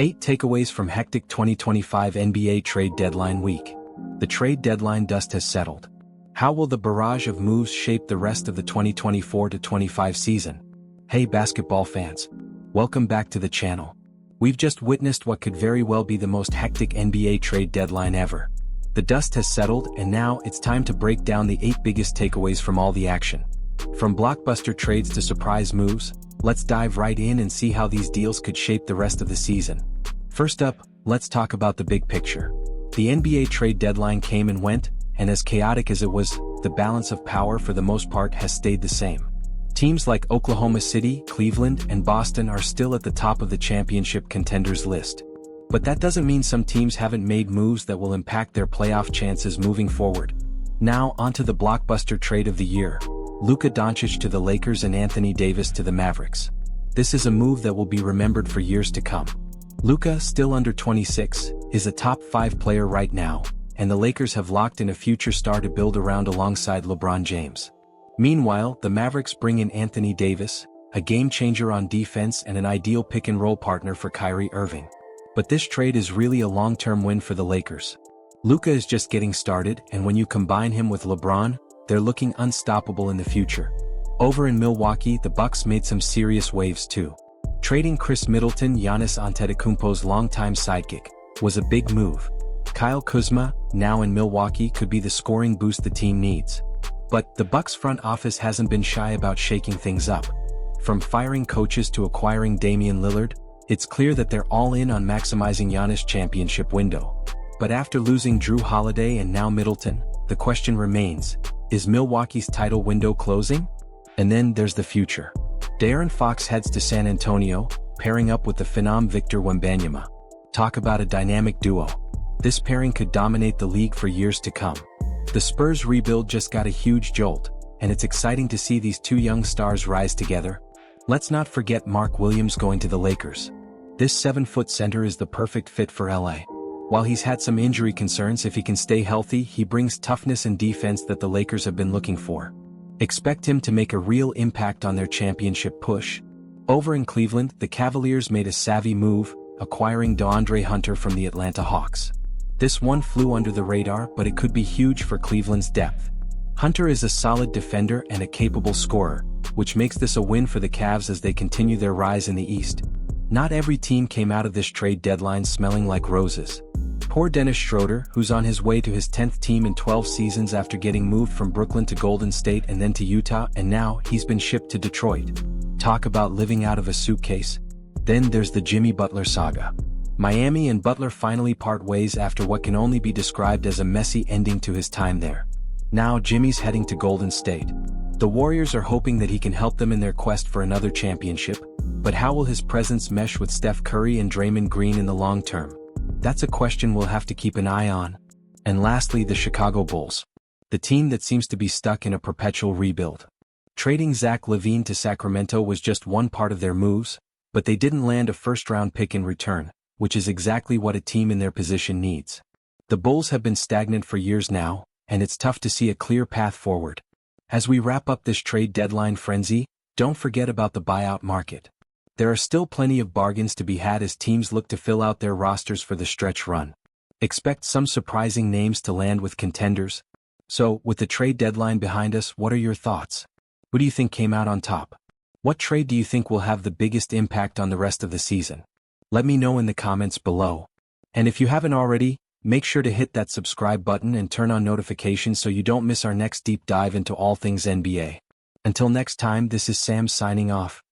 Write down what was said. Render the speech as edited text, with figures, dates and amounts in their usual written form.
8 Takeaways from Hectic 2025 NBA Trade Deadline Week. The trade deadline dust has settled. How will the barrage of moves shape the rest of the 2024-25 season? Hey basketball fans. Welcome back to the channel. We've just witnessed what could very well be the most hectic NBA trade deadline ever. The dust has settled and now it's time to break down the 8 biggest takeaways from all the action. From blockbuster trades to surprise moves, let's dive right in and see how these deals could shape the rest of the season. First up, let's talk about the big picture. The NBA trade deadline came and went, and as chaotic as it was, the balance of power for the most part has stayed the same. Teams like Oklahoma City, Cleveland, and Boston are still at the top of the championship contenders list. But that doesn't mean some teams haven't made moves that will impact their playoff chances moving forward. Now onto the blockbuster trade of the year. Luka Doncic to the Lakers and Anthony Davis to the Mavericks. This is a move that will be remembered for years to come. Luka, still under 26, is a top 5 player right now, and the Lakers have locked in a future star to build around alongside LeBron James. Meanwhile, the Mavericks bring in Anthony Davis, a game-changer on defense and an ideal pick-and-roll partner for Kyrie Irving. But this trade is really a long-term win for the Lakers. Luka is just getting started, and when you combine him with LeBron, they're looking unstoppable in the future. Over in Milwaukee, the Bucks made some serious waves too. Trading Chris Middleton, Giannis Antetokounmpo's longtime sidekick, was a big move. Kyle Kuzma, now in Milwaukee, could be the scoring boost the team needs. But the Bucks front office hasn't been shy about shaking things up. From firing coaches to acquiring Damian Lillard, it's clear that they're all in on maximizing Giannis' championship window. But after losing Drew Holiday and now Middleton, the question remains, is Milwaukee's title window closing? And then there's the future. De'Aaron Fox heads to San Antonio, pairing up with the phenom Victor Wembanyama. Talk about a dynamic duo. This pairing could dominate the league for years to come. The Spurs rebuild just got a huge jolt, and it's exciting to see these two young stars rise together. Let's not forget Mark Williams going to the Lakers. This 7-foot center is the perfect fit for LA. While he's had some injury concerns, if he can stay healthy, he brings toughness and defense that the Lakers have been looking for. Expect him to make a real impact on their championship push. Over in Cleveland, the Cavaliers made a savvy move, acquiring DeAndre Hunter from the Atlanta Hawks. This one flew under the radar, but it could be huge for Cleveland's depth. Hunter is a solid defender and a capable scorer, which makes this a win for the Cavs as they continue their rise in the East. Not every team came out of this trade deadline smelling like roses. Poor Dennis Schroeder, who's on his way to his 10th team in 12 seasons after getting moved from Brooklyn to Golden State and then to Utah, and now he's been shipped to Detroit. Talk about living out of a suitcase. Then there's the Jimmy Butler saga. Miami and Butler finally part ways after what can only be described as a messy ending to his time there. Now Jimmy's heading to Golden State. The Warriors are hoping that he can help them in their quest for another championship, but how will his presence mesh with Steph Curry and Draymond Green in the long term? That's a question we'll have to keep an eye on. And lastly, the Chicago Bulls. The team that seems to be stuck in a perpetual rebuild. Trading Zach LaVine to Sacramento was just one part of their moves, but they didn't land a first-round pick in return, which is exactly what a team in their position needs. The Bulls have been stagnant for years now, and it's tough to see a clear path forward. As we wrap up this trade deadline frenzy, don't forget about the buyout market. There are still plenty of bargains to be had as teams look to fill out their rosters for the stretch run. Expect some surprising names to land with contenders. So, with the trade deadline behind us, what are your thoughts? Who do you think came out on top? What trade do you think will have the biggest impact on the rest of the season? Let me know in the comments below. And if you haven't already, make sure to hit that subscribe button and turn on notifications so you don't miss our next deep dive into all things NBA. Until next time, this is Sam signing off.